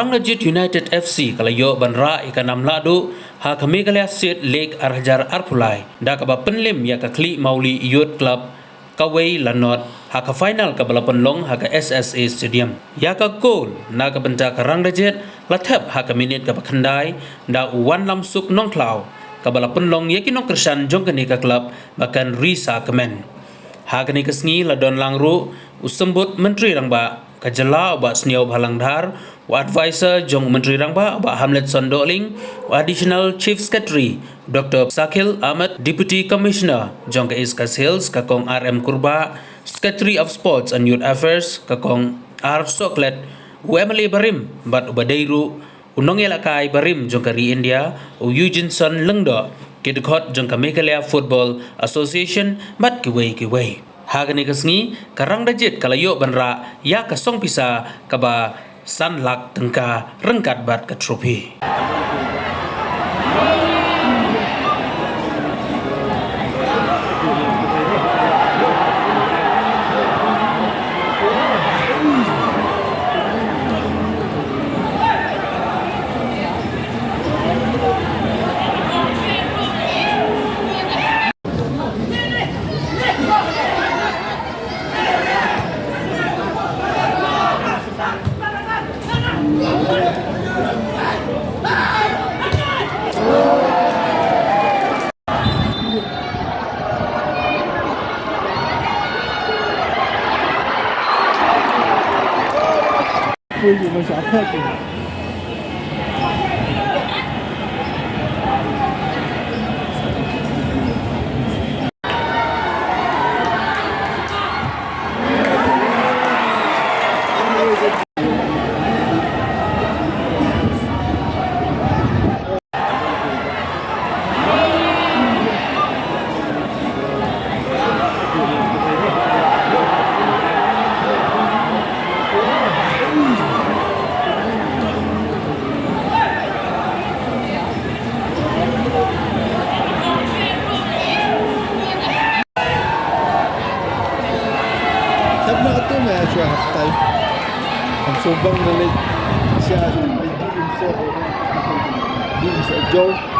Karang Najit United FC kalayo banra ikanam ladu ha kami kalya sit Lake Arhajar Arpulai da kaba penlim ya ka kli mauli youth club kawai lanot ha ka final ka balapan long ha ka SSA Stadium ya ka goal na ka benta Karang Najit latap ha ka minit ka bakandai da wan lam suk nong klau ka balapan long yakin nong kersan jong kani ka club bahkan risa kemen ha kani kesngi ladon langru usembut menteri rangba kajala ba sniaw bhalangdhar wa advisor jong menteri rangba ba Hamlet Sondoling wa additional chief secretary Dr. Sakil Ahmad deputy commissioner jong ka Iska Sales ka kong RM Kurba secretary of sports and youth affairs ka kong R Soklet Emily Barim bat ubadairu unong yalakai Barim jong ka Ri India u Eugenson Lengdo kidkhot jong ka Meghalaya Football Association bat kiway Hagani kesngi Karang Najit kalayo banra ya kasong pisa kaba sanlak tengka rengkat bat ke trofi.为你们啥特点？ siya half time. Ang subang nalit siya ay di sa Joe